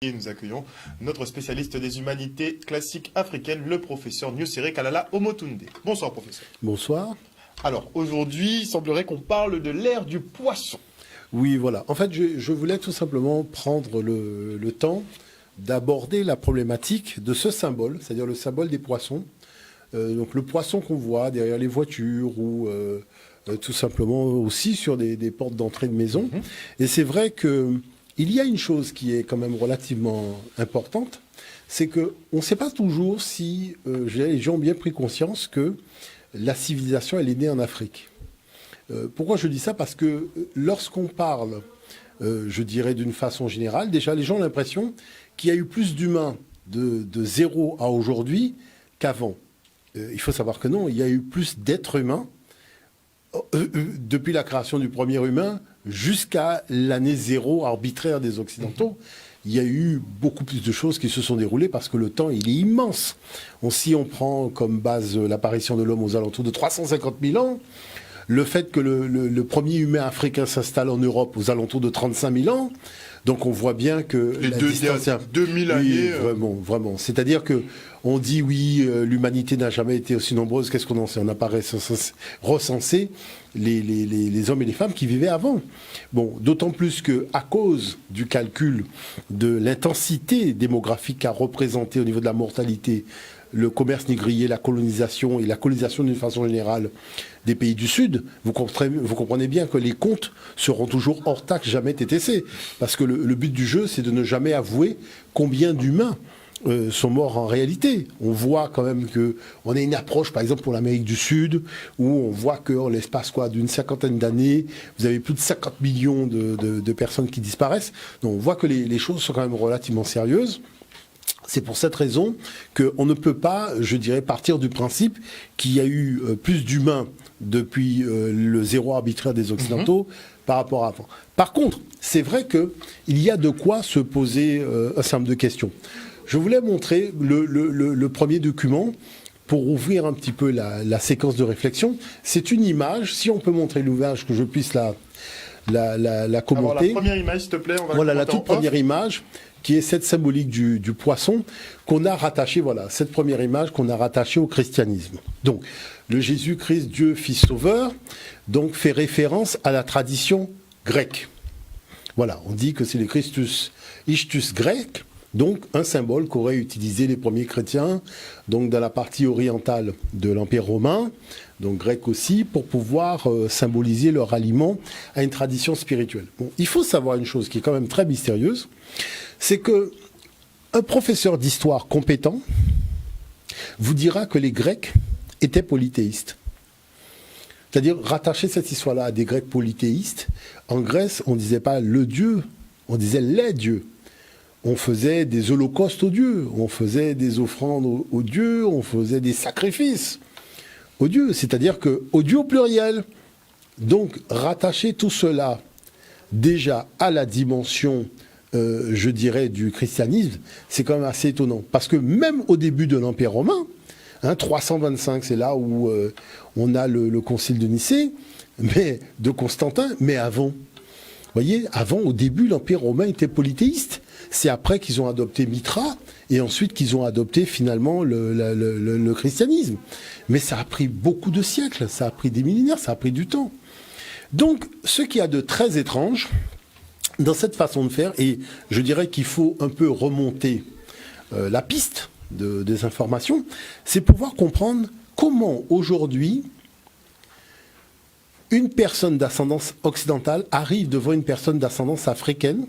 Et nous accueillons notre spécialiste des humanités classiques africaines, le professeur Nusere Kalala Omotunde. Bonsoir professeur. Bonsoir. Alors aujourd'hui, il semblerait qu'on parle de l'ère du poisson. Oui, voilà. En fait, je voulais tout simplement prendre le temps d'aborder la problématique de ce symbole, c'est-à-dire le symbole des poissons. Donc le poisson qu'on voit derrière les voitures ou tout simplement aussi sur des portes d'entrée de maison. Et c'est vrai que il y a une chose qui est quand même relativement importante, c'est qu'on ne sait pas toujours si les gens ont bien pris conscience que la civilisation, elle est née en Afrique. Pourquoi je dis ça? Parce que lorsqu'on parle, je dirais d'une façon générale, déjà les gens ont l'impression qu'il y a eu plus d'humains de zéro à aujourd'hui qu'avant. Il faut savoir que non, il y a eu plus d'êtres humains depuis la création du premier humain jusqu'à l'année zéro arbitraire des Occidentaux. Il y a eu beaucoup plus de choses qui se sont déroulées parce que le temps, il est immense. Si on prend comme base l'apparition de l'homme aux alentours de 350 000 ans, le fait que le premier humain africain s'installe en Europe aux alentours de 35 000 ans, donc on voit bien que les la deux, distance... 2000 années... Vraiment. C'est-à-dire que on dit oui, l'humanité n'a jamais été aussi nombreuse. Qu'est-ce qu'on en sait? On a pas recensé les hommes et les femmes qui vivaient avant. Bon, d'autant plus que à cause du calcul de l'intensité démographique qu'a représenté au niveau de la mortalité le commerce négrier, la colonisation et la colonisation d'une façon générale des pays du Sud, vous comprenez bien que les comptes seront toujours hors taxe, jamais TTC. Parce que le but du jeu, c'est de ne jamais avouer combien d'humains sont morts en réalité. On voit quand même qu'on a une approche, par exemple, pour l'Amérique du Sud, où on voit qu'en l'espace d'une cinquantaine d'années, vous avez plus de 50 millions de personnes qui disparaissent. Donc on voit que les choses sont quand même relativement sérieuses. C'est pour cette raison qu'on ne peut pas, je dirais, partir du principe qu'il y a eu plus d'humains depuis le zéro arbitraire des Occidentaux par rapport à avant. Par contre, c'est vrai qu'il y a de quoi se poser un certain nombre de questions. Je voulais montrer le premier document pour ouvrir un petit peu la séquence de réflexion. C'est une image, si on peut montrer l'ouvrage, que je puisse la commenter. Alors la première image, s'il te plaît. On va voilà la toute première image, qui est cette symbolique du poisson qu'on a rattaché, voilà, cette première image qu'on a rattachée au christianisme. Donc, le Jésus-Christ, Dieu, Fils Sauveur, donc fait référence à la tradition grecque. Voilà, on dit que c'est le Christus Ichtus grec, donc un symbole qu'auraient utilisé les premiers chrétiens, donc dans la partie orientale de l'Empire romain, donc grec aussi, pour pouvoir symboliser leur aliment à une tradition spirituelle. Bon, il faut savoir une chose qui est quand même très mystérieuse, c'est que un professeur d'histoire compétent vous dira que les Grecs étaient polythéistes. C'est-à-dire rattacher cette histoire-là à des Grecs polythéistes. En Grèce, on ne disait pas le Dieu, on disait les dieux. On faisait des holocaustes aux dieux, on faisait des offrandes aux dieux, on faisait des sacrifices aux dieux, c'est-à-dire aux dieux au pluriel. Donc rattacher tout cela déjà à la dimension je dirais, du christianisme, c'est quand même assez étonnant. Parce que même au début de l'Empire romain, 325, c'est là où on a le concile de Nicée, de Constantin, mais avant. Vous voyez, avant, au début, l'Empire romain était polythéiste. C'est après qu'ils ont adopté Mitra, et ensuite qu'ils ont adopté finalement le christianisme. Mais ça a pris beaucoup de siècles, ça a pris des millénaires, ça a pris du temps. Donc, ce qu'il y a de très étrange dans cette façon de faire, et je dirais qu'il faut un peu remonter la piste des informations, c'est pouvoir comprendre comment aujourd'hui une personne d'ascendance occidentale arrive devant une personne d'ascendance africaine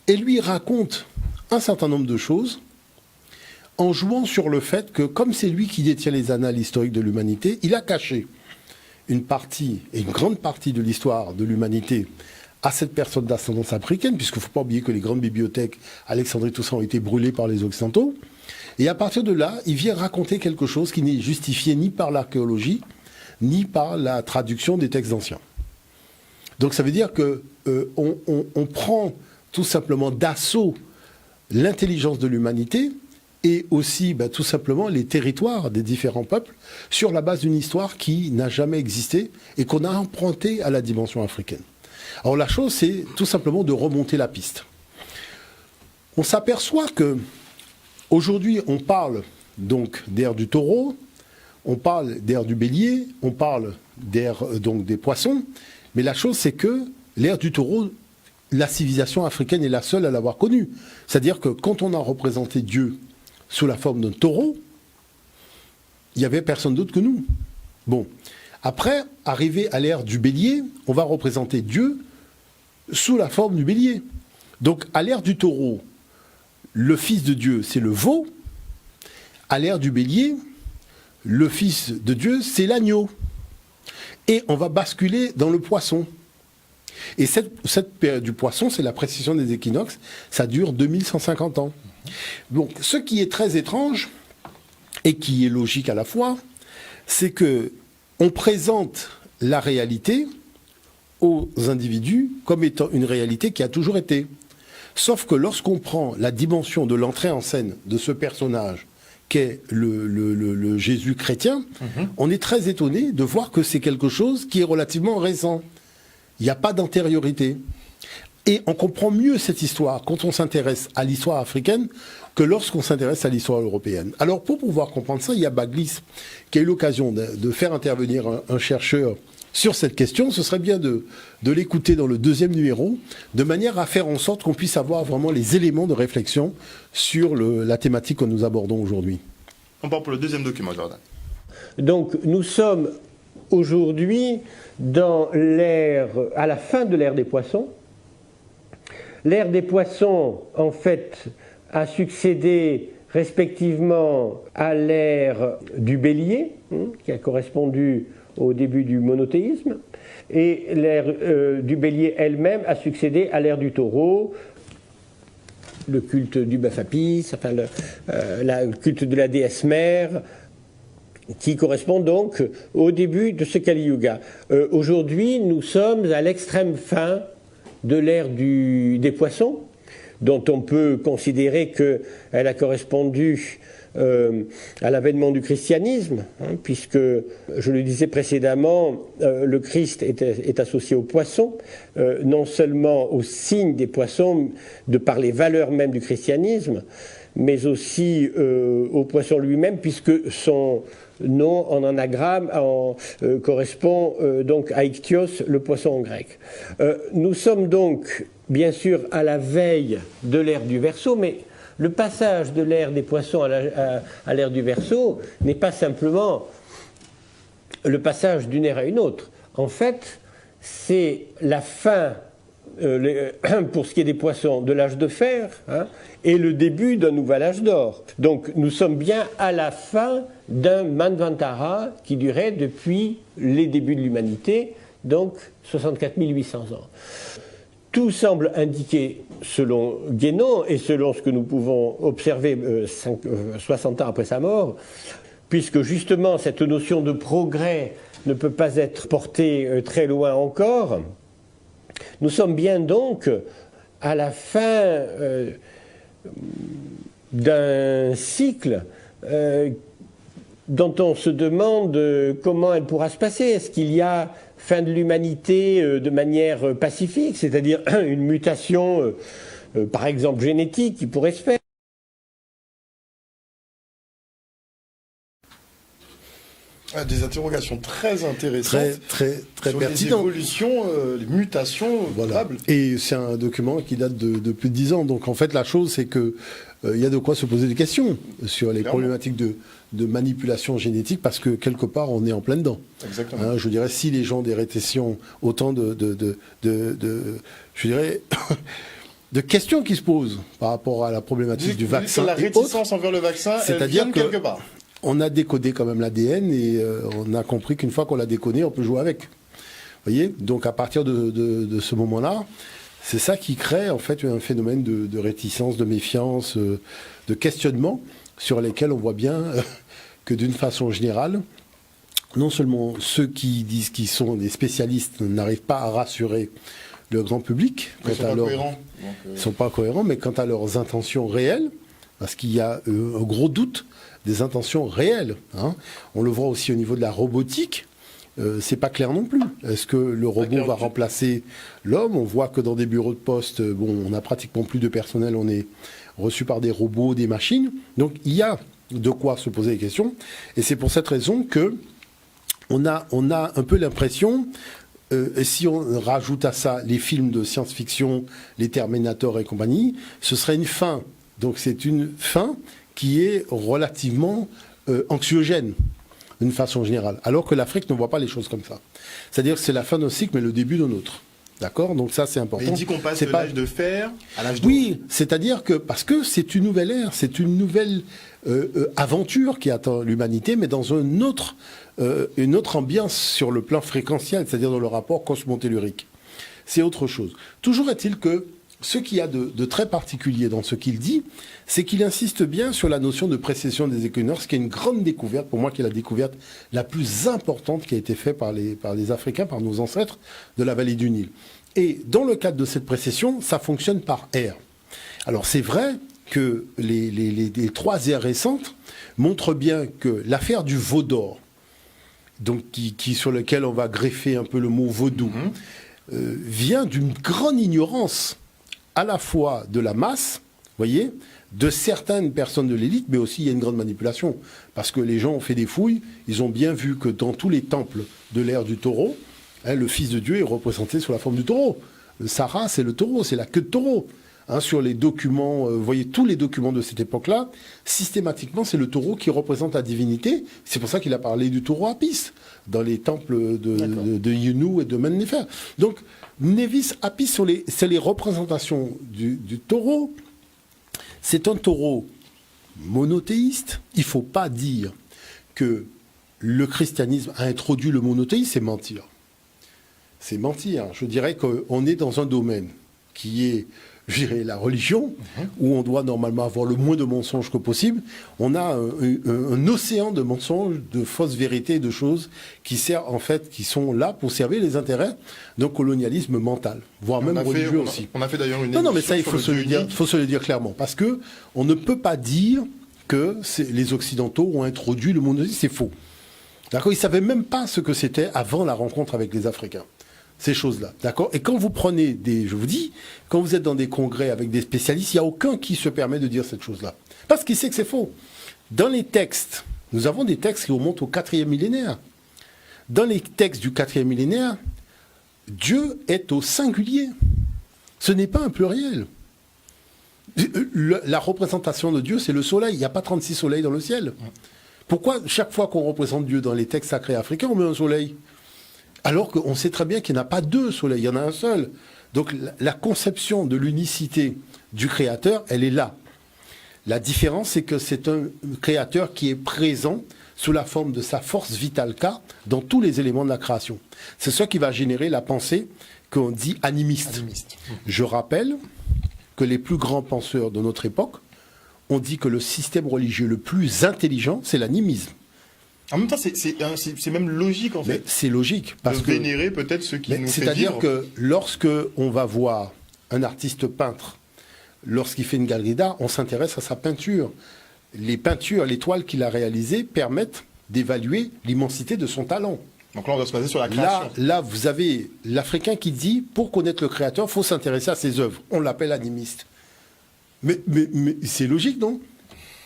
et lui raconte un certain nombre de choses en jouant sur le fait que, comme c'est lui qui détient les annales historiques de l'humanité, il a caché une partie, et une grande partie de l'histoire de l'humanité à cette personne d'ascendance africaine, puisqu'il ne faut pas oublier que les grandes bibliothèques, Alexandrie, tout ça, ont été brûlées par les Occidentaux. Et à partir de là, il vient raconter quelque chose qui n'est justifié ni par l'archéologie, ni par la traduction des textes anciens. Donc ça veut dire qu'on prend tout simplement d'assaut l'intelligence de l'humanité et aussi tout simplement les territoires des différents peuples sur la base d'une histoire qui n'a jamais existé et qu'on a empruntée à la dimension africaine. Alors la chose, c'est tout simplement de remonter la piste. on s'aperçoit que aujourd'hui, on parle donc d'ère du taureau, on parle d'ère du bélier, on parle d'ère donc des poissons, mais la chose c'est que l'ère du taureau, la civilisation africaine est la seule à l'avoir connue. C'est-à-dire que quand on a représenté Dieu sous la forme d'un taureau, il n'y avait personne d'autre que nous. Bon, après, arrivé à l'ère du bélier, on va représenter Dieu sous la forme du bélier. Donc à l'ère du taureau, le fils de Dieu, c'est le veau. À l'ère du bélier, le fils de Dieu, c'est l'agneau. Et on va basculer dans le poisson. Et cette période du poisson, c'est la précision des équinoxes, ça dure 2150 ans. Donc ce qui est très étrange, et qui est logique à la fois, c'est que on présente la réalité aux individus comme étant une réalité qui a toujours été. Sauf que lorsqu'on prend la dimension de l'entrée en scène de ce personnage qu'est le Jésus chrétien, on est très étonné de voir que c'est quelque chose qui est relativement récent. Il n'y a pas d'antériorité. Et on comprend mieux cette histoire quand on s'intéresse à l'histoire africaine que lorsqu'on s'intéresse à l'histoire européenne. Alors pour pouvoir comprendre ça, il y a Baglis qui a eu l'occasion de faire intervenir un chercheur sur cette question. Ce serait bien de l'écouter dans le 2e numéro, de manière à faire en sorte qu'on puisse avoir vraiment les éléments de réflexion sur la thématique que nous abordons aujourd'hui. On part pour le 2e document, Jordan. Donc nous sommes aujourd'hui dans l'ère, à la fin de l'ère des poissons. L'ère des poissons, en fait, a succédé respectivement à l'ère du bélier, qui a correspondu au début du monothéisme, et l'ère du bélier elle-même a succédé à l'ère du taureau, le culte du bœuf Apis, enfin le culte de la déesse mère, qui correspond donc au début de ce Kali Yuga. Aujourd'hui, nous sommes à l'extrême fin de l'ère des poissons, dont on peut considérer qu'elle a correspondu à l'avènement du christianisme, puisque, je le disais précédemment, le Christ est associé aux poissons, non seulement au signe des poissons, de par les valeurs même du christianisme, mais aussi au poisson lui-même, puisque son nom en anagramme correspond donc à ichthyios, le poisson en grec. Nous sommes donc, bien sûr, à la veille de l'ère du Verseau, mais le passage de l'ère des poissons à l'ère du Verseau n'est pas simplement le passage d'une ère à une autre. En fait, c'est la fin, pour ce qui est des poissons, de l'âge de fer, et le début d'un nouvel âge d'or. Donc nous sommes bien à la fin d'un Manvantara qui durait depuis les débuts de l'humanité, donc 64 800 ans. Tout semble indiquer, selon Guénon et selon ce que nous pouvons observer 60 ans après sa mort, puisque justement cette notion de progrès ne peut pas être portée très loin encore, nous sommes bien donc à la fin d'un cycle dont on se demande comment elle pourra se passer. Est-ce qu'il y a fin de l'humanité de manière pacifique, c'est-à-dire une mutation, par exemple génétique, qui pourrait se faire? Des interrogations très intéressantes, très sur pertinentes. les évolutions, les mutations probables. Et c'est un document qui date de plus de 10 ans. Donc en fait, la chose, c'est que il y a de quoi se poser des questions sur les problématiques de manipulation génétique, parce que quelque part, on est en plein dedans. Exactement. Je dirais, si les gens des rétictions, autant je dirais, de questions qui se posent par rapport à la problématique du vaccin. La réticence envers le vaccin, c'est-à-dire que quelque part. On a décodé quand même l'ADN et on a compris qu'une fois qu'on l'a décodé, on peut jouer avec. Vous voyez ? Donc à partir de ce moment-là, c'est ça qui crée en fait un phénomène de réticence, de méfiance, de questionnement, sur lesquels on voit bien que d'une façon générale, non seulement ceux qui disent qu'ils sont des spécialistes n'arrivent pas à rassurer le grand public, ils ne sont pas cohérents, mais quant à leurs intentions réelles, parce qu'il y a un gros doute des intentions réelles. On le voit aussi au niveau de la robotique. C'est pas clair non plus. Est-ce que le robot va remplacer l'homme ? On voit que dans des bureaux de poste, on n'a pratiquement plus de personnel. reçus par des robots, des machines. Donc il y a de quoi se poser des questions. Et c'est pour cette raison que on a un peu l'impression, et si on rajoute à ça les films de science-fiction, les Terminator et compagnie, ce serait une fin. Donc c'est une fin qui est relativement anxiogène, d'une façon générale. Alors que l'Afrique ne voit pas les choses comme ça. C'est-à-dire que c'est la fin d'un cycle, mais le début d'un autre. D'accord? Donc ça, c'est important. Mais il dit qu'on passe de l'âge de fer à l'âge d'or. Oui, c'est-à-dire que, parce que c'est une nouvelle ère, c'est une nouvelle aventure qui attend l'humanité, mais dans une autre ambiance sur le plan fréquentiel, c'est-à-dire dans le rapport cosmotellurique. C'est autre chose. Toujours est-il que ce qu'il y a de très particulier dans ce qu'il dit, c'est qu'il insiste bien sur la notion de précession des équinoxes, qui est une grande découverte, pour moi, qui est la découverte la plus importante qui a été faite par les Africains, par nos ancêtres de la vallée du Nil. Et dans le cadre de cette précession, ça fonctionne par ère. Alors c'est vrai que les 3 ères récentes montrent bien que l'affaire du veau d'or, donc sur lequel on va greffer un peu le mot vaudou, vient d'une grande ignorance à la fois de la masse, voyez, de certaines personnes de l'élite, mais aussi il y a une grande manipulation. Parce que les gens ont fait des fouilles, ils ont bien vu que dans tous les temples de l'ère du taureau, le Fils de Dieu est représenté sous la forme du taureau. Sarah, c'est le taureau, c'est la queue de taureau. Sur les documents, vous voyez, tous les documents de cette époque-là, systématiquement, c'est le taureau qui représente la divinité. C'est pour ça qu'il a parlé du taureau Apis dans les temples de Yunu et de Mennefer. Donc, Nevis Apis, c'est les représentations du taureau. C'est un taureau monothéiste. Il ne faut pas dire que le christianisme a introduit le monothéisme, c'est mentir. C'est mentir. Je dirais qu'on est dans un domaine qui est, je dirais, la religion, où on doit normalement avoir le moins de mensonges que possible. On a un océan de mensonges, de fausses vérités, de choses qui servent, en fait, qui sont là pour servir les intérêts d'un colonialisme mental, voire même religieux aussi. On a fait d'ailleurs une Non, mais ça, il faut se le dire clairement, parce que on ne peut pas dire que les Occidentaux ont introduit le monothéisme, c'est faux. D'accord ? Ils ne savaient même pas ce que c'était avant la rencontre avec les Africains. Ces choses-là, d'accord ? Et quand vous prenez je vous dis, quand vous êtes dans des congrès avec des spécialistes, il n'y a aucun qui se permet de dire cette chose-là. Parce qu'il sait que c'est faux. Dans les textes, nous avons des textes qui remontent au 4e millénaire. Dans les textes du 4e millénaire, Dieu est au singulier. Ce n'est pas un pluriel. La représentation de Dieu, c'est le soleil. Il n'y a pas 36 soleils dans le ciel. Pourquoi, chaque fois qu'on représente Dieu dans les textes sacrés africains, on met un soleil ? Alors qu'on sait très bien qu'il n'y en a pas 2 soleils, il y en a un seul. Donc la conception de l'unicité du Créateur, elle est là. La différence, c'est que c'est un Créateur qui est présent sous la forme de sa force vitale K dans tous les éléments de la création. C'est ça qui va générer la pensée qu'on dit animiste. Je rappelle que les plus grands penseurs de notre époque ont dit que le système religieux le plus intelligent, c'est l'animisme. En même temps, c'est même logique, en fait. C'est logique. Parce de vénérer peut-être ceux qui nous fait vivre. C'est-à-dire que lorsque on va voir un artiste peintre, lorsqu'il fait une galerie d'art, on s'intéresse à sa peinture. Les peintures, les toiles qu'il a réalisées permettent d'évaluer l'immensité de son talent. Donc là, on doit se baser sur la création. Là, vous avez l'Africain qui dit, pour connaître le Créateur, il faut s'intéresser à ses œuvres. On l'appelle animiste. Mais c'est logique, non ?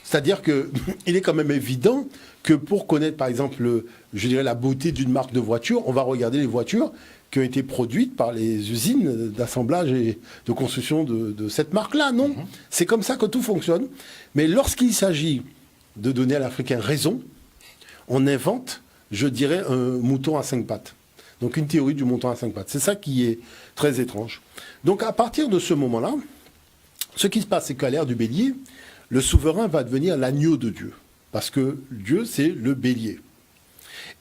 C'est-à-dire qu'il est quand même évident que pour connaître, par exemple, je dirais la beauté d'une marque de voiture, on va regarder les voitures qui ont été produites par les usines d'assemblage et de construction de cette marque-là, non ? C'est comme ça que tout fonctionne. Mais lorsqu'il s'agit de donner à l'Africain raison, on invente, je dirais, un mouton à 5 pattes. Donc une théorie du mouton à 5 pattes. C'est ça qui est très étrange. Donc à partir de ce moment-là, ce qui se passe, c'est qu'à l'ère du bélier, le souverain va devenir l'agneau de Dieu. Parce que Dieu, c'est le bélier.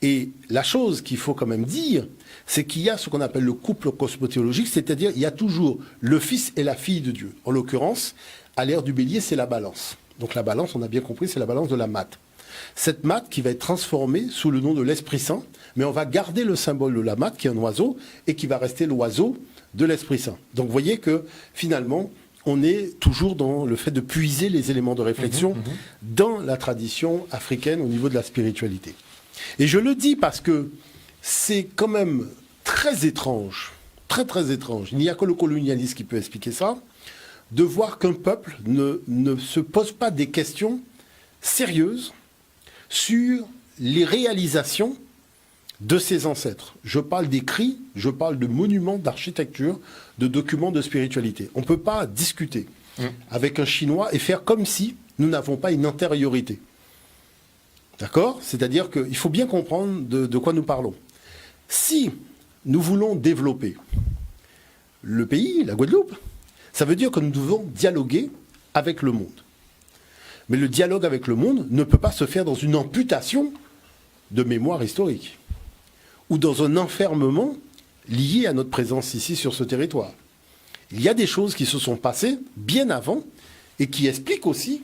Et la chose qu'il faut quand même dire, c'est qu'il y a ce qu'on appelle le couple cosmothéologique, c'est-à-dire il y a toujours le fils et la fille de Dieu. En l'occurrence, à l'ère du bélier, c'est la balance. Donc la balance, on a bien compris, c'est la balance de la matte. Cette matte qui va être transformée sous le nom de l'Esprit Saint, mais on va garder le symbole de la matte, qui est un oiseau, et qui va rester l'oiseau de l'Esprit Saint. Donc vous voyez que finalement, on est toujours dans le fait de puiser les éléments de réflexion dans la tradition africaine au niveau de la spiritualité. Et je le dis parce que c'est quand même très étrange, très très étrange. Il n'y a que le colonialisme qui peut expliquer ça. de voir qu'un peuple ne se pose pas des questions sérieuses sur les réalisations de ses ancêtres. Je parle d'écrits, je parle de monuments d'architecture, de documents de spiritualité. On ne peut pas discuter avec un Chinois et faire comme si nous n'avons pas une antériorité. D'accord ? C'est-à-dire qu'il faut bien comprendre de quoi nous parlons. Si nous voulons développer le pays, la Guadeloupe, ça veut dire que nous devons dialoguer avec le monde. Mais le dialogue avec le monde ne peut pas se faire dans une amputation de mémoire historique ou dans un enfermement lié à notre présence ici sur ce territoire. Il y a des choses qui se sont passées bien avant et qui expliquent aussi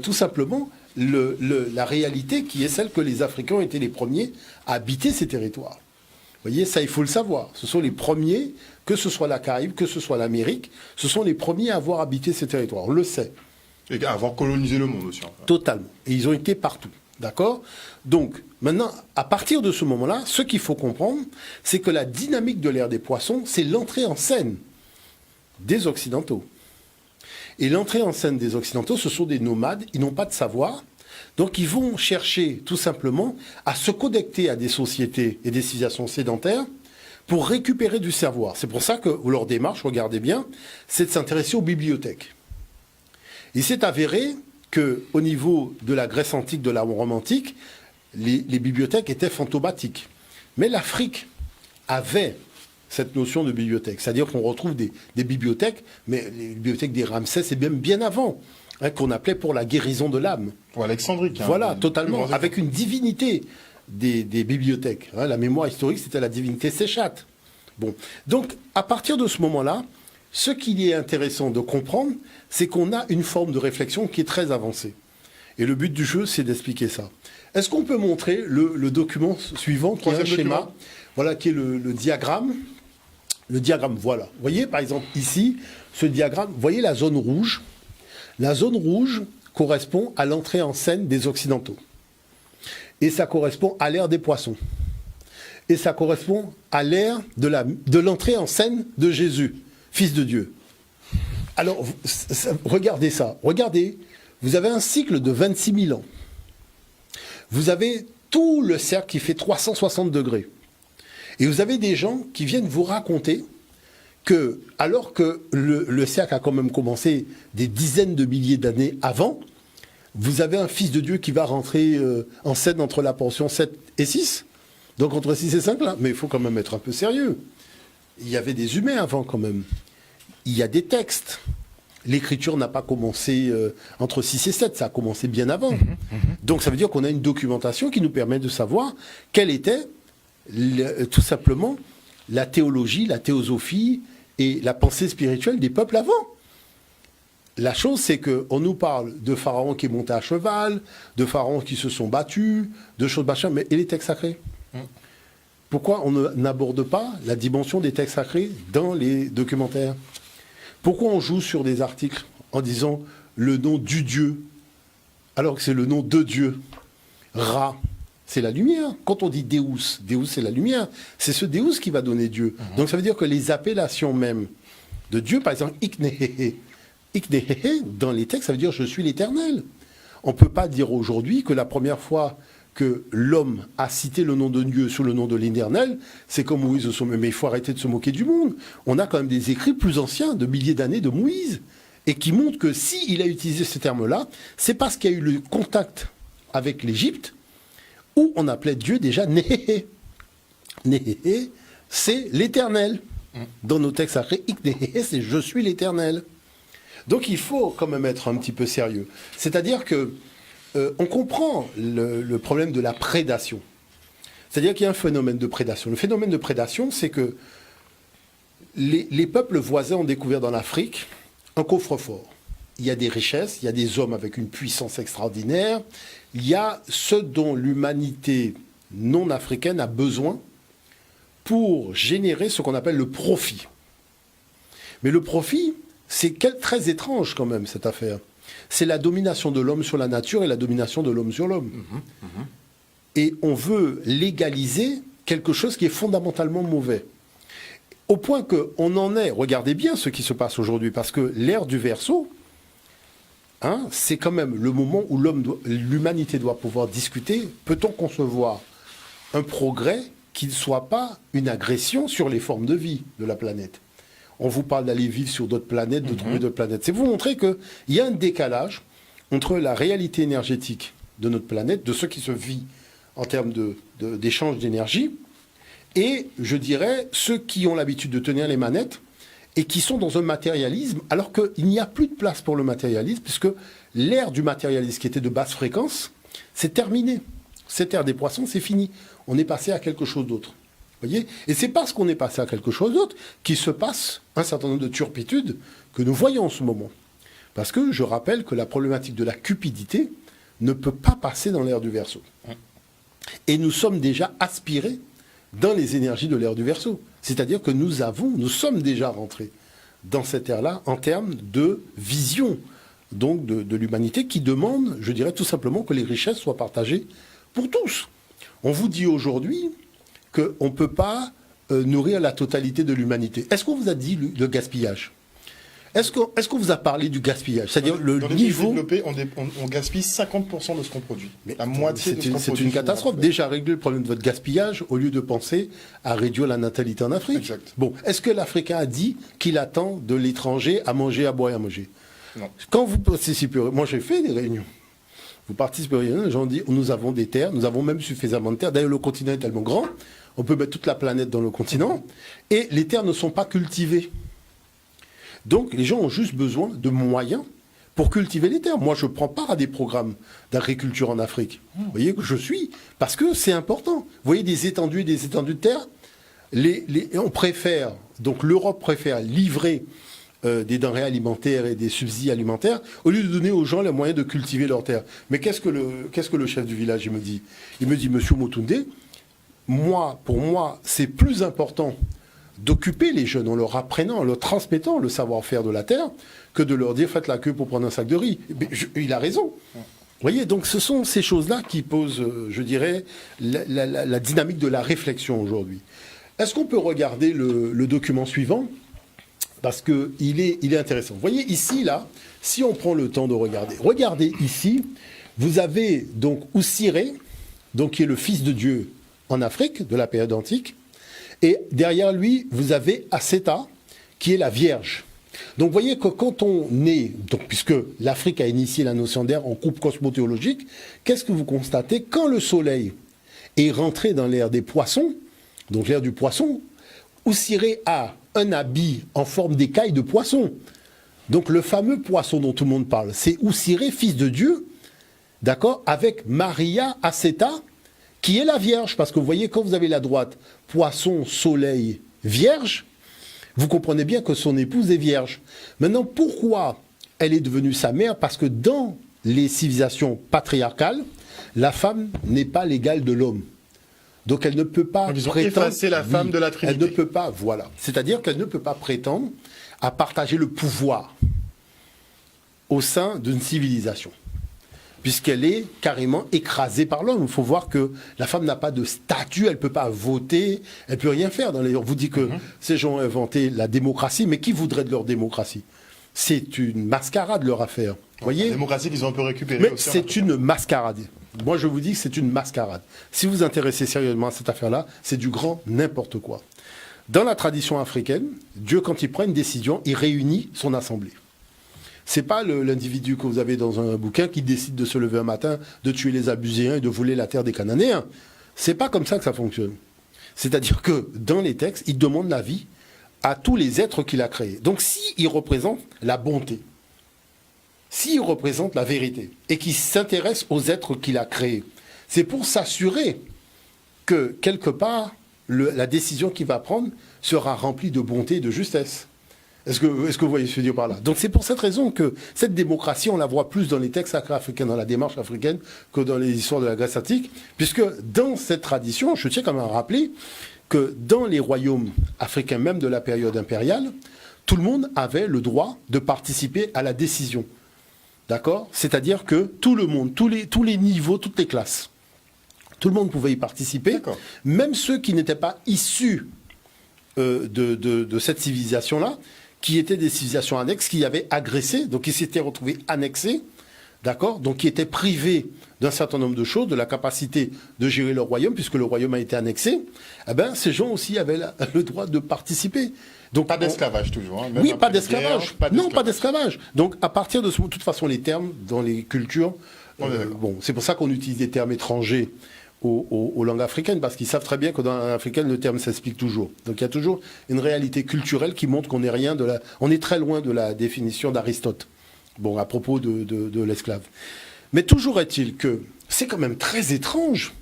tout simplement la réalité qui est celle que les Africains ont été les premiers à habiter ces territoires. Vous voyez, ça il faut le savoir. Ce sont les premiers, que ce soit la Caraïbe, que ce soit l'Amérique, ce sont les premiers à avoir habité ces territoires. On le sait. Et à avoir colonisé le monde aussi. Totalement. Et ils ont été partout. D'accord ? Donc, maintenant, à partir de ce moment-là, ce qu'il faut comprendre, c'est que la dynamique de l'ère des poissons, c'est l'entrée en scène des Occidentaux. Et l'entrée en scène des Occidentaux, ce sont des nomades, ils n'ont pas de savoir. Donc, ils vont chercher tout simplement à se connecter à des sociétés et des civilisations sédentaires pour récupérer du savoir. C'est pour ça que leur démarche, regardez bien, c'est de s'intéresser aux bibliothèques. Il s'est avéré qu'au niveau de la Grèce antique, de la Rome antique, les bibliothèques étaient fantomatiques. Mais l'Afrique avait cette notion de bibliothèque. C'est-à-dire qu'on retrouve des bibliothèques, mais les bibliothèques des Ramsès, c'est bien avant, qu'on appelait pour la guérison de l'âme. Pour alexandrique. Voilà, totalement, avec une divinité des bibliothèques. La mémoire historique, c'était la divinité Séchat. Bon, donc, à partir de ce moment-là, ce qu'il est intéressant de comprendre, c'est qu'on a une forme de réflexion qui est très avancée. Et le but du jeu, c'est d'expliquer ça. Est-ce qu'on peut montrer le document suivant, qui est un schéma, voilà, qui est le diagramme. Le diagramme, voilà. Vous voyez, par exemple, ici, ce diagramme, vous voyez la zone rouge. La zone rouge correspond à l'entrée en scène des Occidentaux. Et ça correspond à l'ère des poissons. Et ça correspond à l'ère de l'entrée en scène de Jésus, Fils de Dieu. Alors, regardez ça. Regardez, vous avez un cycle de 26 000 ans. Vous avez tout le cercle qui fait 360 degrés. Et vous avez des gens qui viennent vous raconter que, alors que le cercle a quand même commencé des dizaines de milliers d'années avant, vous avez un Fils de Dieu qui va rentrer en scène entre la portion 7 et 6. Donc entre 6 et 5 là. Mais il faut quand même être un peu sérieux. Il y avait des humains avant quand même. Il y a des textes. L'écriture n'a pas commencé entre 6 et 7, ça a commencé bien avant. Donc ça veut dire qu'on a une documentation qui nous permet de savoir quelle était tout simplement la théologie, la théosophie et la pensée spirituelle des peuples avant. La chose, c'est qu'on nous parle de pharaons qui montaient à cheval, de pharaons qui se sont battus, de choses machin, mais et les textes sacrés ? Pourquoi on n'aborde pas la dimension des textes sacrés dans les documentaires ? Pourquoi on joue sur des articles en disant le nom du Dieu, alors que c'est le nom de Dieu ? Ra, c'est la lumière. Quand on dit Deus, Deus c'est la lumière. C'est ce Deus qui va donner Dieu. Donc ça veut dire que les appellations même de Dieu, par exemple, Iknehehe, Iknehehe, dans les textes, ça veut dire je suis l'Éternel. On ne peut pas dire aujourd'hui que la première fois que l'homme a cité le nom de Dieu sous le nom de l'Éternel, c'est comme Moïse au sommet. Mais il faut arrêter de se moquer du monde. On a quand même des écrits plus anciens, de milliers d'années de Moïse, et qui montrent que s'il a utilisé ce terme-là, c'est parce qu'il y a eu le contact avec l'Égypte, où on appelait Dieu déjà Néhéhé. Néhéhé, c'est l'Éternel. Dans nos textes sacrés, Iknéhéhé, c'est je suis l'Éternel. Donc il faut quand même être un petit peu sérieux. C'est-à-dire que on comprend le problème de la prédation. C'est-à-dire qu'il y a un phénomène de prédation. Le phénomène de prédation, c'est que les peuples voisins ont découvert dans l'Afrique un coffre-fort. Il y a des richesses, il y a des hommes avec une puissance extraordinaire, il y a ce dont l'humanité non africaine a besoin pour générer ce qu'on appelle le profit. Mais le profit, c'est très étrange quand même, cette affaire. C'est la domination de l'homme sur la nature et la domination de l'homme sur l'homme. Et on veut légaliser quelque chose qui est fondamentalement mauvais. Au point qu'on en est, regardez bien ce qui se passe aujourd'hui, parce que l'ère du Verseau, c'est quand même le moment où l'humanité doit pouvoir discuter. Peut-on concevoir un progrès qui ne soit pas une agression sur les formes de vie de la planète? On vous parle d'aller vivre sur d'autres planètes, de trouver d'autres planètes. C'est vous montrer qu'il y a un décalage entre la réalité énergétique de notre planète, de ce qui se vit en termes d'échange d'énergie, et, je dirais, ceux qui ont l'habitude de tenir les manettes et qui sont dans un matérialisme, alors qu'il n'y a plus de place pour le matérialisme, puisque l'ère du matérialisme qui était de basse fréquence, c'est terminé. Cette ère des poissons, c'est fini. On est passé à quelque chose d'autre. Voyez ? Et c'est parce qu'on est passé à quelque chose d'autre qu'il se passe un certain nombre de turpitudes que nous voyons en ce moment. Parce que je rappelle que la problématique de la cupidité ne peut pas passer dans l'ère du Verseau. Et nous sommes déjà aspirés dans les énergies de l'ère du Verseau. C'est-à-dire que nous sommes déjà rentrés dans cette ère-là en termes de vision donc de l'humanité qui demande, je dirais tout simplement, que les richesses soient partagées pour tous. On vous dit aujourd'hui qu'on ne peut pas nourrir la totalité de l'humanité. Est-ce qu'on vous a dit le gaspillage ? Est-ce qu'on vous a parlé du gaspillage ? C'est-à-dire le dans les niveau... pays développés, on gaspille 50% de ce qu'on produit. Mais la moitié de ce qu'on produit. C'est une catastrophe. Déjà, régler le problème de votre gaspillage au lieu de penser à réduire la natalité en Afrique. Exact. Bon, est-ce que l'Africain a dit qu'il attend de l'étranger à manger, à boire et à manger ? Non. Quand vous participez... Moi, j'ai fait des réunions. Vous participez, les gens disent, nous avons des terres, nous avons même suffisamment de terres. D'ailleurs, le continent est tellement grand, on peut mettre toute la planète dans le continent, et les terres ne sont pas cultivées. Donc, les gens ont juste besoin de moyens pour cultiver les terres. Moi, je prends part à des programmes d'agriculture en Afrique. Vous voyez que je suis, parce que c'est important. Vous voyez des étendues et des étendues de terre. On préfère, donc l'Europe préfère livrer des denrées alimentaires et des subsides alimentaires au lieu de donner aux gens les moyens de cultiver leurs terres. Mais qu'est-ce que le chef du village il me dit ? Il me dit, Monsieur Motoundé, pour moi, c'est plus important d'occuper les jeunes en leur apprenant, en leur transmettant le savoir-faire de la terre, que de leur dire faites la queue pour prendre un sac de riz. Mais il a raison. Vous voyez, donc ce sont ces choses-là qui posent, je dirais, la dynamique de la réflexion aujourd'hui. Est-ce qu'on peut regarder le document suivant ? Parce qu'il est intéressant. Vous voyez ici, là, si on prend le temps de regarder. Regardez ici, vous avez donc Oussiré, donc qui est le fils de Dieu en Afrique, de la période antique. Et derrière lui, vous avez Asséta, qui est la Vierge. Donc vous voyez que quand on est, donc, puisque l'Afrique a initié la notion d'air en coupe cosmothéologique, qu'est-ce que vous constatez ? Quand le Soleil est rentré dans l'ère des poissons, donc l'ère du poisson, Oussiré a un habit en forme d'écaille de poisson. Donc le fameux poisson dont tout le monde parle, c'est Oussiré, fils de Dieu, d'accord, avec Maria Asséta, qui est la Vierge. Parce que vous voyez, quand vous avez la droite, poisson, soleil, vierge, vous comprenez bien que son épouse est vierge. Maintenant, pourquoi elle est devenue sa mère ? Parce que dans les civilisations patriarcales, la femme n'est pas l'égale de l'homme. Donc elle ne peut pas Donc, ils ont prétendre... effacé la femme de la Trinité. Elle ne peut pas, voilà. C'est-à-dire qu'elle ne peut pas prétendre à partager le pouvoir au sein d'une civilisation, puisqu'elle est carrément écrasée par l'homme. Il faut voir que la femme n'a pas de statut, elle ne peut pas voter, elle ne peut rien faire. On vous dit que ces gens ont inventé la démocratie, mais qui voudrait de leur démocratie ? C'est une mascarade leur affaire. Vous voyez ? La démocratie qu'ils ont un peu récupérée. Mais c'est une mascarade. Moi, je vous dis que c'est une mascarade. Si vous vous intéressez sérieusement à cette affaire-là, c'est du grand n'importe quoi. Dans la tradition africaine, Dieu, quand il prend une décision, il réunit son assemblée. C'est pas l'individu que vous avez dans un bouquin qui décide de se lever un matin, de tuer les Abuséens et de voler la terre des Cananéens. C'est pas comme ça que ça fonctionne. C'est-à-dire que dans les textes, il demande la vie à tous les êtres qu'il a créés. Donc s'il représente la bonté, s'il représente la vérité et qu'il s'intéresse aux êtres qu'il a créés, c'est pour s'assurer que quelque part, la décision qu'il va prendre sera remplie de bonté et de justesse. Est-ce que vous voyez ce que je veux dire par là ? Donc c'est pour cette raison que cette démocratie, on la voit plus dans les textes sacrés africains, dans la démarche africaine, que dans les histoires de la Grèce antique, puisque dans cette tradition, je tiens quand même à rappeler que dans les royaumes africains, même de la période impériale, tout le monde avait le droit de participer à la décision. D'accord ? C'est-à-dire que tout le monde, tous les niveaux, toutes les classes, tout le monde pouvait y participer, même ceux qui n'étaient pas issus de cette civilisation-là, qui étaient des civilisations annexes, qui avaient agressé, donc qui s'étaient retrouvés annexés, d'accord, donc qui étaient privés d'un certain nombre de choses, de la capacité de gérer leur royaume, puisque le royaume a été annexé, eh ben, ces gens aussi avaient le droit de participer. Donc, pas d'esclavage toujours. Hein, oui, pas d'esclavage. Non, pas d'esclavage. Donc, à partir de ce moment, de toute façon, les termes dans les cultures, bon, c'est pour ça qu'on utilise des termes étrangers aux langues africaines, parce qu'ils savent très bien que dans la langue africaine, le terme s'explique toujours. Donc, il y a toujours une réalité culturelle qui montre qu'on n'est rien de la... On est très loin de la définition d'Aristote, bon, à propos de l'esclave. Mais toujours est-il que c'est quand même très étrange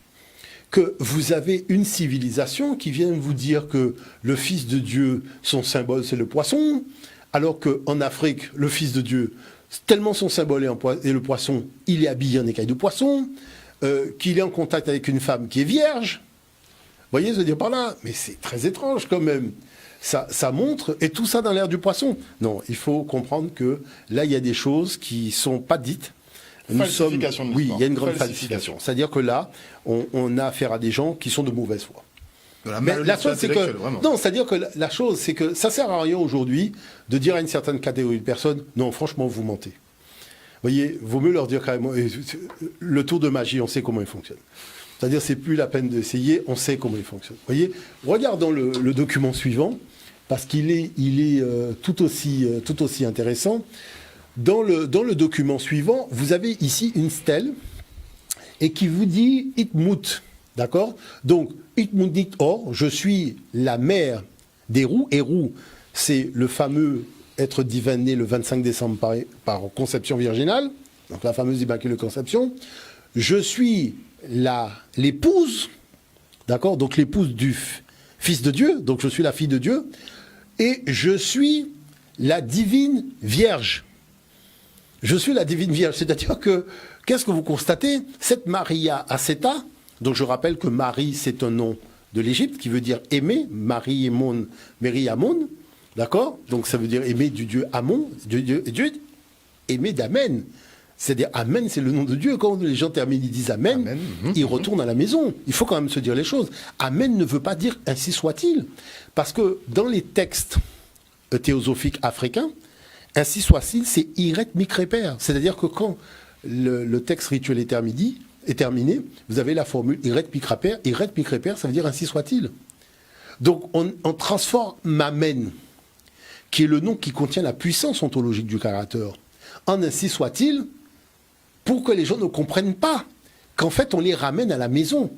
que vous avez une civilisation qui vient vous dire que le Fils de Dieu, son symbole, c'est le poisson, alors qu'en Afrique, le Fils de Dieu, tellement son symbole est le poisson, il est habillé en écaille de poisson, qu'il est en contact avec une femme qui est vierge. Vous voyez, je veux dire par là, mais c'est très étrange quand même. Ça montre, et tout ça dans l'ère du poisson. Non, il faut comprendre que là, il y a des choses qui ne sont pas dites. Oui, il y a une grande falsification. C'est-à-dire que là, on a affaire à des gens qui sont de mauvaise foi. Mais la chose, c'est que non, c'est-à-dire que la chose, c'est que ça sert à rien aujourd'hui de dire à une certaine catégorie de personnes, non, franchement, vous mentez. Vous voyez, vaut mieux leur dire carrément, le tour de magie, on sait comment il fonctionne. C'est-à-dire, c'est plus la peine d'essayer, on sait comment il fonctionne. Vous voyez, regardons le document suivant, parce qu'il est tout aussi intéressant. Dans le document suivant, vous avez ici une stèle et qui vous dit Itmut, d'accord? Donc, Itmut dit Or, je suis la mère d'Héru. Héru, c'est le fameux être divin né le 25 décembre par conception virginale, donc la fameuse Immaculée Conception. Je suis l'épouse, d'accord? Donc l'épouse du Fils de Dieu, donc je suis la fille de Dieu, et je suis la divine Vierge. Je suis la divine Vierge, c'est-à-dire que, qu'est-ce que vous constatez? Cette Maria Aseta, donc je rappelle que Marie, c'est un nom de l'Égypte, qui veut dire aimer, Marie Amon, Mary Amon, d'accord? Donc ça veut dire aimer du Dieu Amon, Dieu aimer d'Amen. C'est-à-dire Amen, c'est le nom de Dieu. Quand les gens terminent, ils disent Amen, Amen. Ils retournent à la maison. Il faut quand même se dire les choses. Amen ne veut pas dire ainsi soit-il. Parce que dans les textes théosophiques africains, ainsi soit-il, c'est Iret Mikreper. C'est-à-dire que quand le texte rituel est terminé, vous avez la formule Iret Mikreper. Iret Mikreper, ça veut dire ainsi soit-il. Donc on transforme Amen, qui est le nom qui contient la puissance ontologique du créateur, en ainsi soit-il, pour que les gens ne comprennent pas qu'en fait on les ramène à la maison.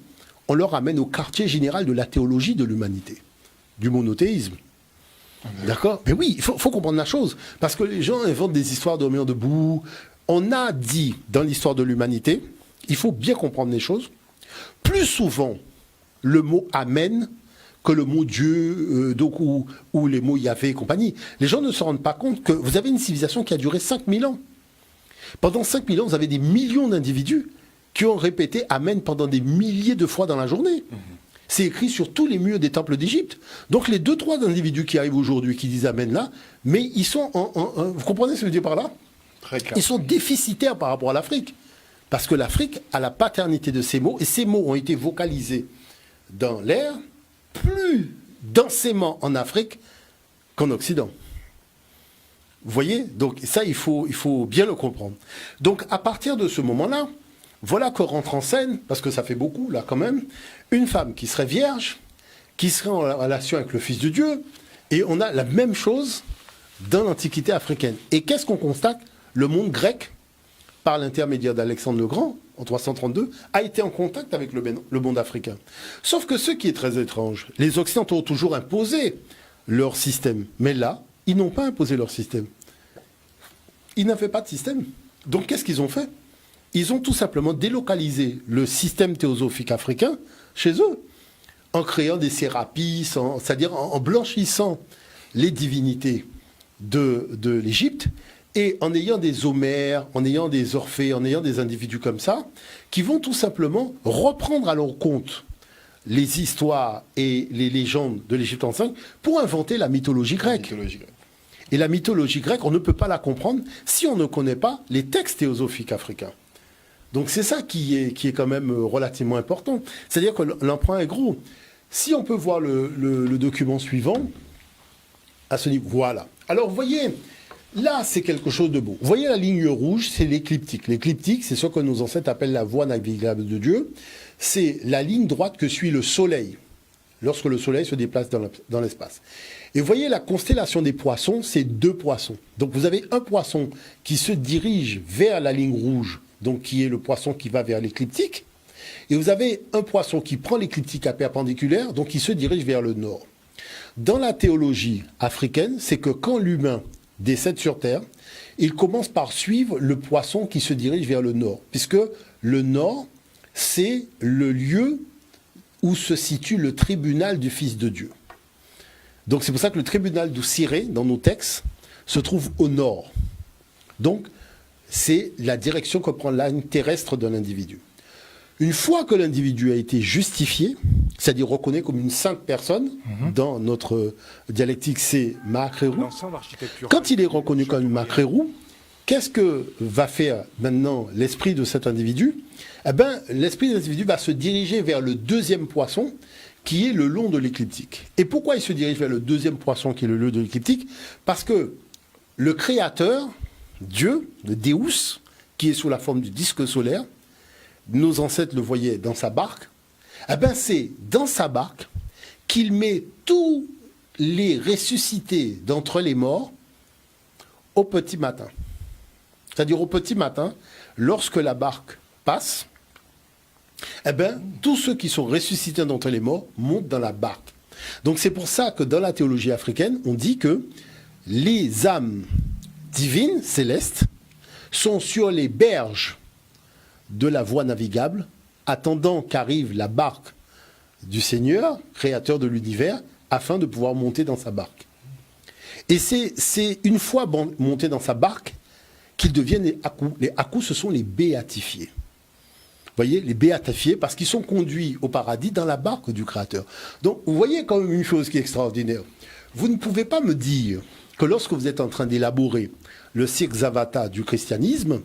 On leur ramène au quartier général de la théologie de l'humanité, du monothéisme. D'accord? Mais oui, il faut comprendre la chose. Parce que les gens inventent des histoires d'hommes debout. On a dit dans l'histoire de l'humanité, il faut bien comprendre les choses, plus souvent le mot Amen que le mot Dieu, donc, ou les mots Yahvé et compagnie. Les gens ne se rendent pas compte que vous avez une civilisation qui a duré 5000 ans. Pendant 5000 ans, vous avez des millions d'individus qui ont répété Amen pendant des milliers de fois dans la journée. C'est écrit sur tous les murs des temples d'Égypte. Donc les 2-3 individus qui arrivent aujourd'hui, qui disent Amen là, mais ils sont vous comprenez ce que je veux dire par là? Très clair. Ils sont déficitaires par rapport à l'Afrique. Parce que l'Afrique a la paternité de ces mots, et ces mots ont été vocalisés dans l'air plus densément en Afrique qu'en Occident. Vous voyez? Donc ça, il faut bien le comprendre. Donc à partir de ce moment-là, voilà que rentre en scène, parce que ça fait beaucoup là quand même, une femme qui serait vierge, qui serait en relation avec le Fils de Dieu, et on a la même chose dans l'Antiquité africaine. Et qu'est-ce qu'on constate? Le monde grec, par l'intermédiaire d'Alexandre le Grand, en 332, a été en contact avec le monde africain. Sauf que ce qui est très étrange, les Occidentaux ont toujours imposé leur système, mais là, ils n'ont pas imposé leur système. Ils n'avaient pas de système. Donc qu'est-ce qu'ils ont fait? Ils ont tout simplement délocalisé le système théosophique africain chez eux, en créant des sérapies, c'est-à-dire en blanchissant les divinités de l'Égypte, et en ayant des Homères, en ayant des Orphées, en ayant des individus comme ça, qui vont tout simplement reprendre à leur compte les histoires et les légendes de l'Égypte ancienne pour inventer la mythologie grecque. Et la mythologie grecque, on ne peut pas la comprendre si on ne connaît pas les textes théosophiques africains. Donc c'est ça qui est quand même relativement important. C'est-à-dire que l'emprunt est gros. Si on peut voir le document suivant, à ce niveau, voilà. Alors, vous voyez, là, c'est quelque chose de beau. Vous voyez la ligne rouge, c'est l'écliptique. L'écliptique, c'est ce que nos ancêtres appellent la voie navigable de Dieu. C'est la ligne droite que suit le Soleil, lorsque le Soleil se déplace dans l'espace. Et vous voyez la constellation des poissons, c'est 2 poissons. Donc vous avez un poisson qui se dirige vers la ligne rouge, donc qui est le poisson qui va vers l'écliptique. Et vous avez un poisson qui prend l'écliptique à perpendiculaire, donc qui se dirige vers le nord. Dans la théologie africaine, c'est que quand l'humain décède sur Terre, il commence par suivre le poisson qui se dirige vers le nord, puisque le nord, c'est le lieu où se situe le tribunal du Fils de Dieu. Donc c'est pour ça que le tribunal d'Oussiré, dans nos textes, se trouve au nord. Donc c'est la direction que prend l'âme terrestre de l'individu. Une fois que l'individu a été justifié, c'est-à-dire reconnu comme une sainte personne, dans notre dialectique c'est Makrérou, quand il est reconnu comme Makrérou, qu'est-ce que va faire maintenant l'esprit de cet individu? Eh bien, l'esprit de l'individu va se diriger vers le 2e poisson, qui est le long de l'écliptique. Et pourquoi il se dirige vers le 2e poisson, qui est le long de l'écliptique? Parce que le Créateur, Dieu, le Deus, qui est sous la forme du disque solaire, nos ancêtres le voyaient dans sa barque, eh bien c'est dans sa barque qu'il met tous les ressuscités d'entre les morts au petit matin. C'est-à-dire au petit matin, lorsque la barque passe, eh bien, tous ceux qui sont ressuscités d'entre les morts montent dans la barque. Donc c'est pour ça que dans la théologie africaine, on dit que les âmes divines, célestes, sont sur les berges de la voie navigable, attendant qu'arrive la barque du Seigneur, créateur de l'univers, afin de pouvoir monter dans sa barque. Et c'est une fois monté dans sa barque qu'ils deviennent les Hakou. Les Hakou, ce sont les béatifiés. Vous voyez, les béatifiés, parce qu'ils sont conduits au paradis dans la barque du Créateur. Donc, vous voyez quand même une chose qui est extraordinaire. Vous ne pouvez pas me dire que lorsque vous êtes en train d'élaborer le Siksavata du christianisme,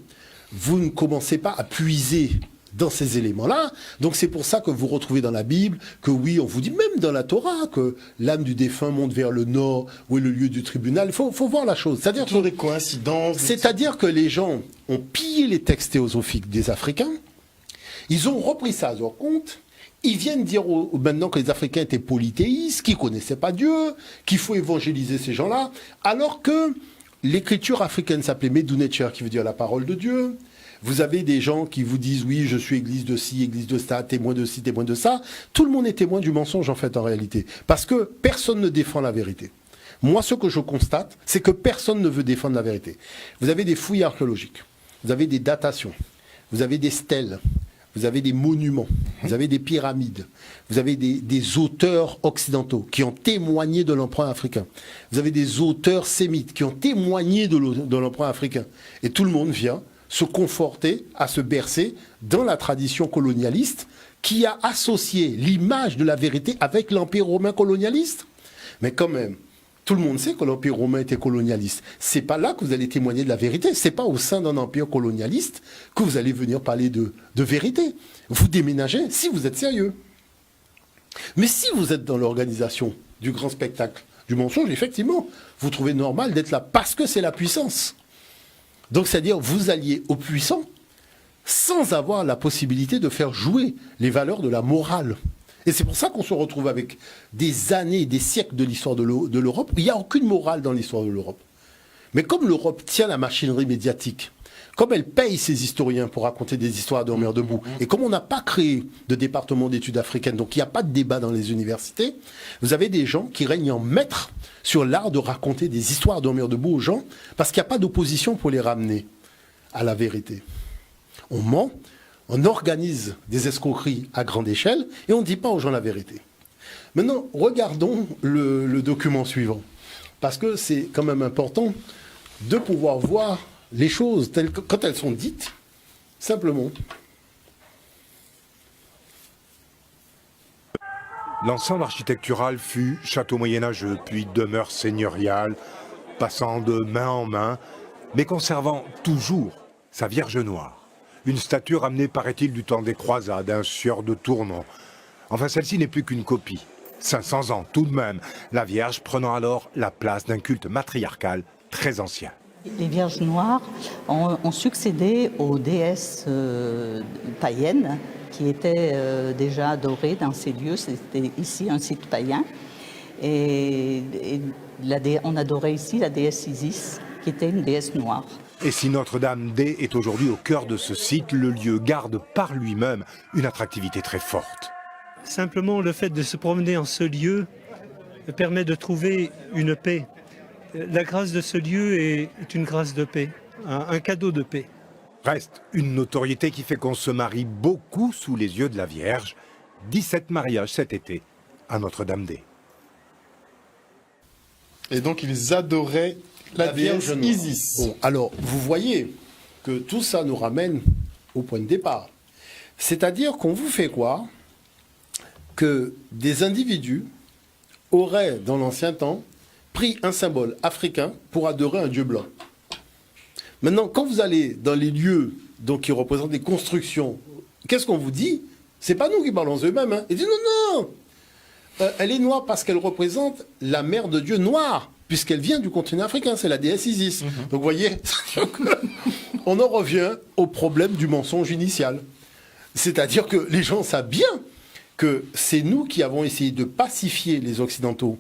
vous ne commencez pas à puiser dans ces éléments-là. Donc c'est pour ça que vous retrouvez dans la Bible que oui, on vous dit même dans la Torah que l'âme du défunt monte vers le nord, où est le lieu du tribunal. Il faut voir la chose. C'est-à-dire toujours des coïncidences. C'est-à-dire que les gens ont pillé les textes théosophiques des Africains, ils ont repris ça à leur compte. Ils viennent dire maintenant que les Africains étaient polythéistes, qu'ils ne connaissaient pas Dieu, qu'il faut évangéliser ces gens-là, alors que l'écriture africaine s'appelait Medunetcher, qui veut dire la parole de Dieu. Vous avez des gens qui vous disent, oui, je suis église de ci, église de ça, témoin de ci, témoin de ça. Tout le monde est témoin du mensonge, en fait, en réalité. Parce que personne ne défend la vérité. Moi, ce que je constate, c'est que personne ne veut défendre la vérité. Vous avez des fouilles archéologiques, vous avez des datations, vous avez des stèles, vous avez des monuments, vous avez des pyramides, vous avez des auteurs occidentaux qui ont témoigné de l'emprunt africain. Vous avez des auteurs sémites qui ont témoigné de l'emprunt africain. Et tout le monde vient se conforter, à se bercer dans la tradition colonialiste qui a associé l'image de la vérité avec l'Empire romain colonialiste. Mais quand même, tout le monde sait que l'Empire romain était colonialiste. C'est pas là que vous allez témoigner de la vérité. C'est pas au sein d'un empire colonialiste que vous allez venir parler de vérité. Vous déménagez si vous êtes sérieux. Mais si vous êtes dans l'organisation du grand spectacle du mensonge, effectivement, vous trouvez normal d'être là parce que c'est la puissance. Donc, c'est-à-dire, vous alliez aux puissants sans avoir la possibilité de faire jouer les valeurs de la morale. Et c'est pour ça qu'on se retrouve avec des années, des siècles de l'histoire de l'Europe. Il n'y a aucune morale dans l'histoire de l'Europe. Mais comme l'Europe tient la machinerie médiatique, comme elle paye ses historiens pour raconter des histoires d'Homer debout, et comme on n'a pas créé de département d'études africaines, donc il n'y a pas de débat dans les universités, vous avez des gens qui règnent en maître sur l'art de raconter des histoires d'Homer debout aux gens, parce qu'il n'y a pas d'opposition pour les ramener à la vérité. On ment, on organise des escroqueries à grande échelle, et on ne dit pas aux gens la vérité. Maintenant, regardons le document suivant, parce que c'est quand même important de pouvoir voir les choses telles que, quand elles sont dites, simplement. L'ensemble architectural fut château moyenâgeux, puis demeure seigneuriale, passant de main en main, mais conservant toujours sa Vierge Noire. Une statue ramenée, paraît-il, du temps des croisades, un sieur de Tournon. Enfin, celle-ci n'est plus qu'une copie. 500 ans tout de même, la Vierge prenant alors la place d'un culte matriarcal très ancien. Les Vierges noires ont succédé aux déesses païennes qui étaient déjà adorées dans ces lieux. C'était ici un site païen. Et on adorait ici la déesse Isis, qui était une déesse noire. Et si Notre-Dame-des est aujourd'hui au cœur de ce site, le lieu garde par lui-même une attractivité très forte. Simplement, le fait de se promener en ce lieu permet de trouver une paix. La grâce de ce lieu est une grâce de paix, un cadeau de paix. Reste une notoriété qui fait qu'on se marie beaucoup sous les yeux de la Vierge. 17 mariages cet été à Notre-Dame-des. Et donc, ils adoraient la déesse Vierge Isis. Bon, alors, vous voyez que tout ça nous ramène au point de départ. C'est-à-dire qu'on vous fait croire que des individus auraient, dans l'ancien temps, pris un symbole africain pour adorer un dieu blanc. Maintenant, quand vous allez dans les lieux donc, qui représentent des constructions, qu'est-ce qu'on vous dit? C'est pas nous qui parlons eux-mêmes. Hein. Ils disent non, elle est noire parce qu'elle représente la mère de Dieu noire, puisqu'elle vient du continent africain, c'est la déesse Isis. Donc vous voyez, on en revient au problème du mensonge initial. C'est-à-dire que les gens savent bien que c'est nous qui avons essayé de pacifier les Occidentaux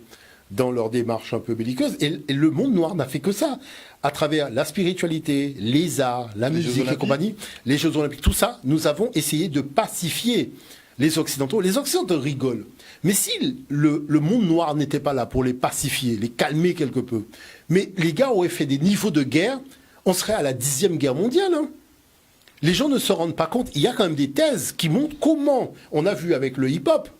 dans leur démarche un peu belliqueuse. Et le monde noir n'a fait que ça. À travers la spiritualité, les arts, la musique et compagnie, les Jeux Olympiques, tout ça, nous avons essayé de pacifier les Occidentaux. Les Occidentaux rigolent. Mais si le monde noir n'était pas là pour les pacifier, les calmer quelque peu, mais les gars auraient fait des niveaux de guerre, on serait à la 10e guerre mondiale. Hein. Les gens ne se rendent pas compte. Il y a quand même des thèses qui montrent comment, on a vu avec le hip-hop,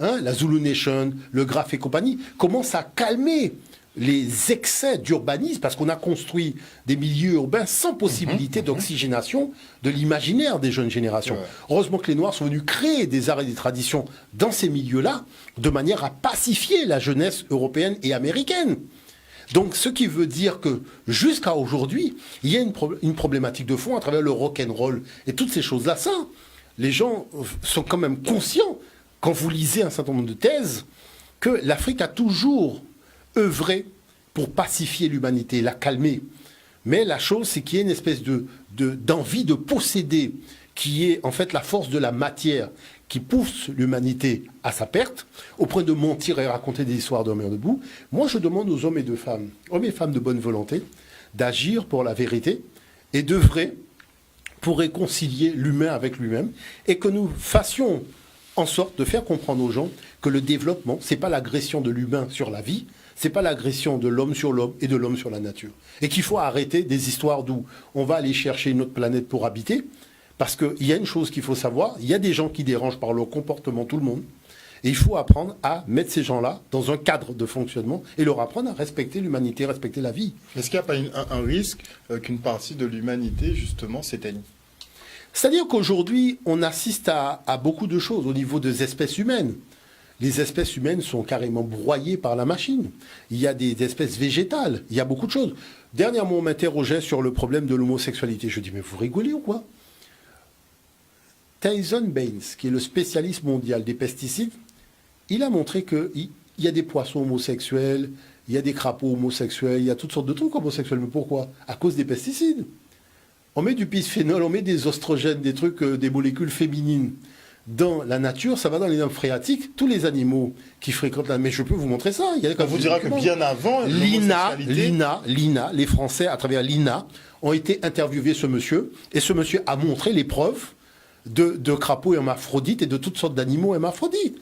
hein, la Zulu Nation, le Graph et compagnie, comment ça a calmé les excès d'urbanisme, parce qu'on a construit des milieux urbains sans possibilité d'oxygénation de l'imaginaire des jeunes générations. Ouais. Heureusement que les Noirs sont venus créer des arts et des traditions dans ces milieux-là, de manière à pacifier la jeunesse européenne et américaine. Donc, ce qui veut dire que, jusqu'à aujourd'hui, il y a une problématique de fond à travers le rock'n'roll et toutes ces choses-là. Ça, les gens sont quand même conscients, quand vous lisez un certain nombre de thèses, que l'Afrique a toujours œuvré pour pacifier l'humanité, la calmer. Mais la chose, c'est qu'il y a une espèce d'envie de posséder, qui est en fait la force de la matière, qui pousse l'humanité à sa perte, au point de mentir et raconter des histoires d'hommes et debout. Moi, je demande aux hommes et femmes de bonne volonté, d'agir pour la vérité et d'œuvrer pour réconcilier l'humain avec lui-même, et que nous fassions en sorte de faire comprendre aux gens que le développement, c'est pas l'agression de l'humain sur la vie, c'est pas l'agression de l'homme sur l'homme et de l'homme sur la nature. Et qu'il faut arrêter des histoires d'où on va aller chercher une autre planète pour habiter, parce qu'il y a une chose qu'il faut savoir, il y a des gens qui dérangent par leur comportement tout le monde, et il faut apprendre à mettre ces gens-là dans un cadre de fonctionnement et leur apprendre à respecter l'humanité, respecter la vie. Est-ce qu'il n'y a pas un risque qu'une partie de l'humanité, justement, s'éteigne ? C'est-à-dire qu'aujourd'hui, on assiste à beaucoup de choses au niveau des espèces humaines. Les espèces humaines sont carrément broyées par la machine. Il y a des espèces végétales, il y a beaucoup de choses. Dernièrement, on m'interrogeait sur le problème de l'homosexualité. Je dis, mais vous rigolez ou quoi ? Tyson Baynes, qui est le spécialiste mondial des pesticides, il a montré qu'il y a des poissons homosexuels, il y a des crapauds homosexuels, il y a toutes sortes de trucs homosexuels. Mais pourquoi ? À cause des pesticides. On met du bisphénol, on met des oestrogènes, des trucs, des molécules féminines dans la nature, ça va dans les nappes phréatiques. Tous les animaux qui fréquentent la... Mais je peux vous montrer ça. On vous dira que bien avant l'INA, les Français, à travers l'INA, ont été interviewés ce monsieur, et ce monsieur a montré les preuves de crapauds hermaphrodites et de toutes sortes d'animaux hermaphrodites.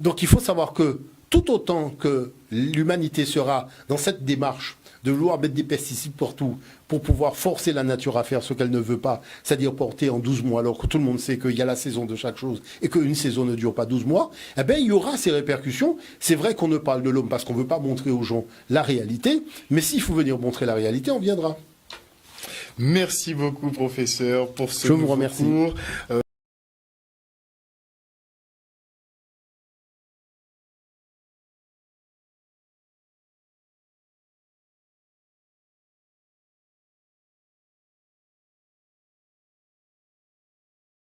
Donc il faut savoir que tout autant que l'humanité sera dans cette démarche de vouloir mettre des pesticides partout pour pouvoir forcer la nature à faire ce qu'elle ne veut pas, c'est-à-dire porter en 12 mois, alors que tout le monde sait qu'il y a la saison de chaque chose et qu'une saison ne dure pas 12 mois, eh bien, il y aura ces répercussions. C'est vrai qu'on ne parle de l'homme parce qu'on ne veut pas montrer aux gens la réalité, mais s'il faut venir montrer la réalité, on viendra. Merci beaucoup, professeur, pour ce Je vous remercie. cours.